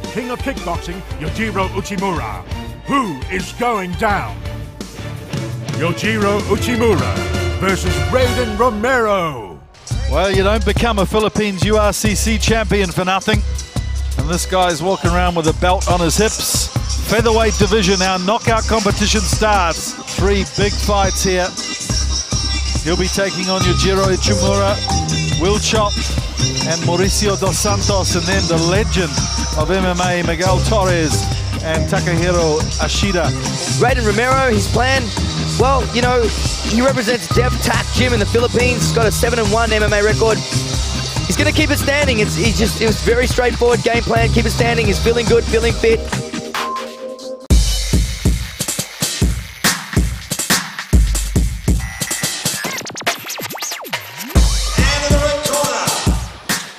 king of kickboxing, Yojiro Uchimura. Who is going down? Yojiro Uchimura versus Reydon Romero. Well, you don't become a Philippines URCC champion for nothing. And this guy's walking around with a belt on his hips. Featherweight division, our knockout competition starts. 3 big fights here. He'll be taking on Yojiro Uchimura, Will Chop, and Mauricio dos Santos, and then the legend of MMA, Miguel Torres and Takahiro Ashida. Reydon Romero, his plan, well, you know, he represents Dev Tac Gym in the Philippines. He's got a 7-1 MMA record. He's going to keep it standing. It was very straightforward game plan. Keep it standing. He's feeling good, feeling fit.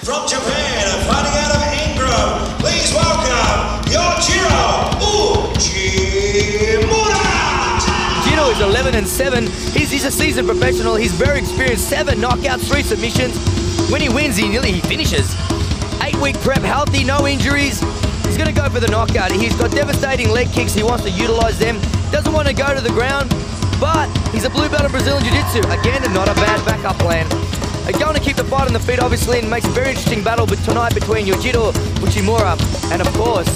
From Japan, fighting out of Ingram, please welcome Yojiro Uchimura! Yojiro is 11-7. He's a seasoned professional. He's very experienced. 7 knockouts, 3 submissions. When he wins, he finishes. 8-week prep, healthy, no injuries. He's going to go for the knockout. He's got devastating leg kicks. He wants to utilize them. Doesn't want to go to the ground, but he's a blue belt in Brazilian Jiu-Jitsu. Again, not a bad backup plan. Going to keep the fight on the feet, obviously, and makes a very interesting battle tonight between Yojiro Uchimura and, of course,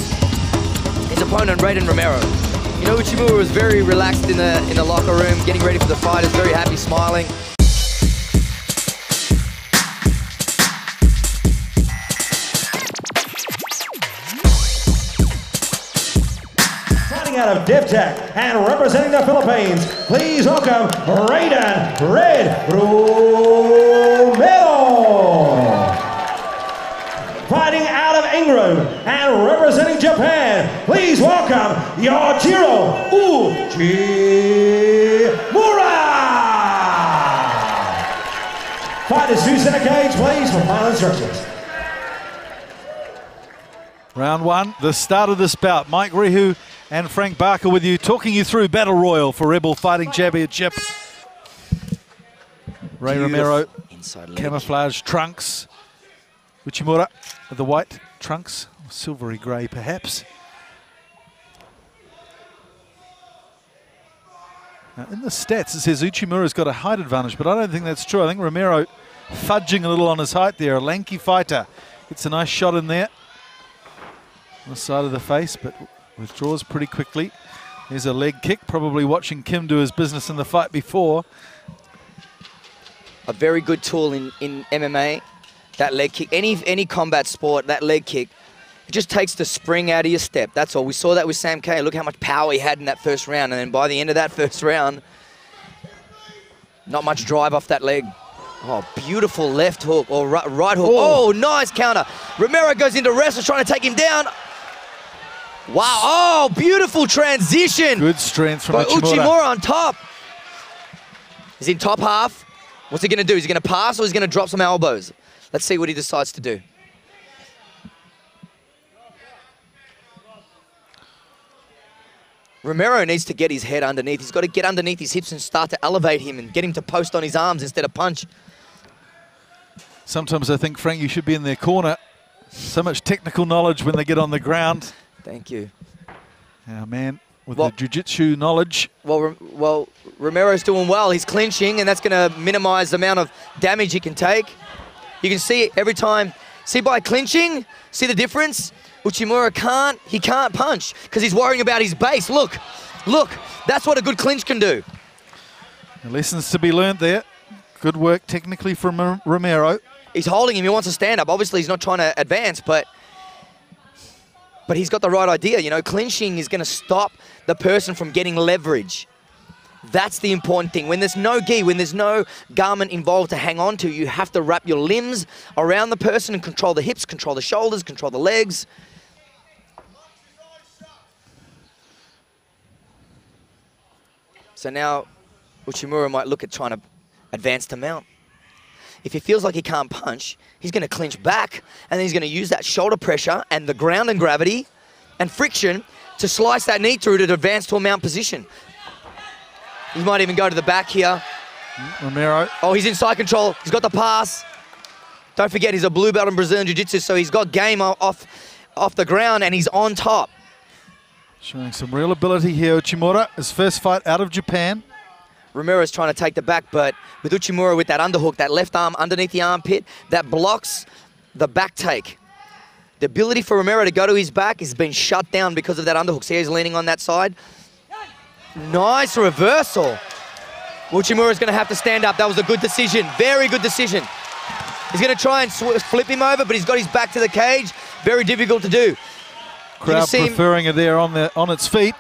his opponent, Reydon Romero. You know, Uchimura was very relaxed in the locker room, getting ready for the fight. Is very happy, smiling. Fighting out of DevTech and representing the Philippines, please welcome Reydon Romero. Fighting out of Ingram and representing Japan, please welcome Yojiro Uchimura. Fighters to center cage, please, for final instructions. Round 1, the start of this bout. Mike Rihu and Frank Barker with you, talking you through Battle Royal for Rebel Fighting Championship. Ray Romero, camouflage trunks. Uchimura with the white trunks, silvery grey perhaps. Now in the stats it says Uchimura's got a height advantage, but I don't think that's true. I think Romero fudging a little on his height there. A lanky fighter gets a nice shot in there on the side of the face, but withdraws pretty quickly. There's a leg kick, probably watching Kim do his business in the fight before. A very good tool in MMA, that leg kick. Any combat sport, that leg kick, it just takes the spring out of your step. That's all. We saw that with Sam K. Look how much power he had in that first round, and then by the end of that first round, not much drive off that leg. Oh, beautiful left hook or right hook. Oh, nice counter. Romero goes into wrestle, trying to take him down. Wow, oh, beautiful transition. Good strength from Uchimura on top. He's in top half. What's he going to do? Is he going to pass or is he going to drop some elbows? Let's see what he decides to do. Romero needs to get his head underneath. He's got to get underneath his hips and start to elevate him and get him to post on his arms instead of punch. Sometimes I think, Frank, you should be in their corner. So much technical knowledge when they get on the ground. Thank you. Our man with the jiu-jitsu knowledge. Well, Romero's doing well. He's clinching, and that's going to minimize the amount of damage he can take. You can see every time. See, by clinching, see the difference? Uchimura can't punch because he's worrying about his base. Look, that's what a good clinch can do. Lessons to be learned there. Good work technically from Romero. He's holding him. He wants to stand up. Obviously, he's not trying to advance, but he's got the right idea. You know, clinching is going to stop the person from getting leverage. That's the important thing. When there's no gi, when there's no garment involved to hang on to, you have to wrap your limbs around the person and control the hips, control the shoulders, control the legs. So now Uchimura might look at trying to advance to mount. If he feels like he can't punch, he's going to clinch back, and then he's going to use that shoulder pressure and the ground and gravity and friction to slice that knee through to advance to a mount position. He might even go to the back here. Romero. Oh, he's in side control. He's got the pass. Don't forget, he's a blue belt in Brazilian Jiu-Jitsu, so he's got game off off the ground, and he's on top. Showing some real ability here, Uchimura. His first fight out of Japan. Romero's trying to take the back, but with Uchimura with that underhook, that left arm underneath the armpit, that blocks the back take. The ability for Romero to go to his back has been shut down because of that underhook. See how he's leaning on that side? Nice reversal. Uchimura's going to have to stand up. That was a good decision. Very good decision. He's going to try and flip him over, but he's got his back to the cage. Very difficult to do. Crowd preferring it there on its feet.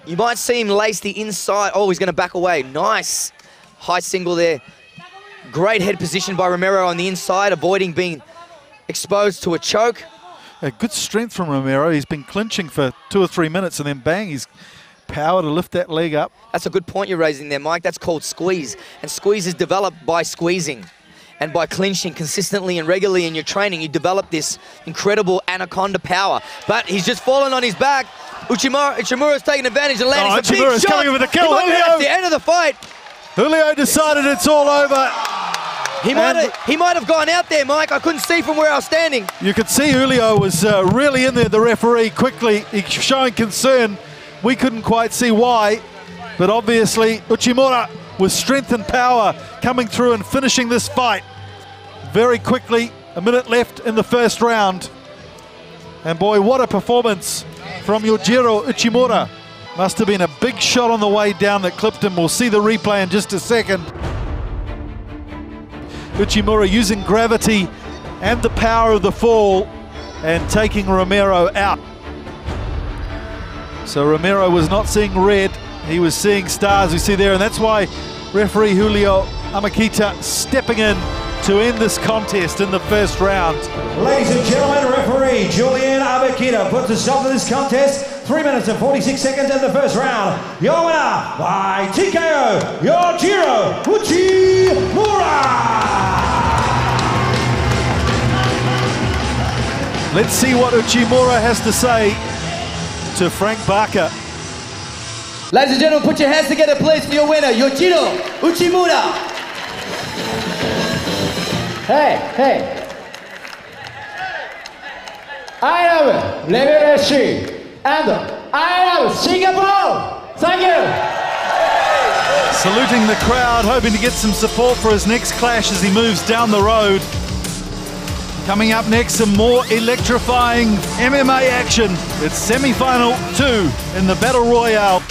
You might see him lace the inside. Oh, he's going to back away. Nice high single there. Great head position by Romero on the inside, avoiding being exposed to a choke. Good strength from Romero. He's been clinching for 2 or 3 minutes, and then bang, he's power to lift that leg up. That's a good point you're raising there, Mike. That's called squeeze. And squeeze is developed by squeezing and by clinching consistently and regularly in your training. You develop this incredible anaconda power. But he's just fallen on his back. Uchimura's taking advantage and landing some big shots. Uchimura's coming with a kill. At the end of the fight. Julio decided it's all over. He might have gone out there, Mike. I couldn't see from where I was standing. You could see Julio was really in there, the referee, quickly showing concern. We couldn't quite see why, but obviously Uchimura with strength and power coming through and finishing this fight very quickly. A minute left in the first round. And boy, what a performance from Yojiro Uchimura. Must have been a big shot on the way down that clipped him. We'll see the replay in just a second. Uchimura using gravity and the power of the fall and taking Romero out. So Romero was not seeing red, he was seeing stars, we see there, and that's why referee Julio Amakita stepping in to end this contest in the first round. Ladies and gentlemen, referee Julian Amakita puts a stop to this contest. 3 minutes and 46 seconds in the first round. Your winner by TKO, Yojiro Uchimura! Let's see what Uchimura has to say to Frank Barker. Ladies and gentlemen, put your hands together, please, for your winner, Yojiro Uchimura. Hey. I love Level C and I love Singapore. Thank you. Saluting the crowd, hoping to get some support for his next clash as he moves down the road. Coming up next, some more electrifying MMA action. It's semi-final 2 in the Battle Royale.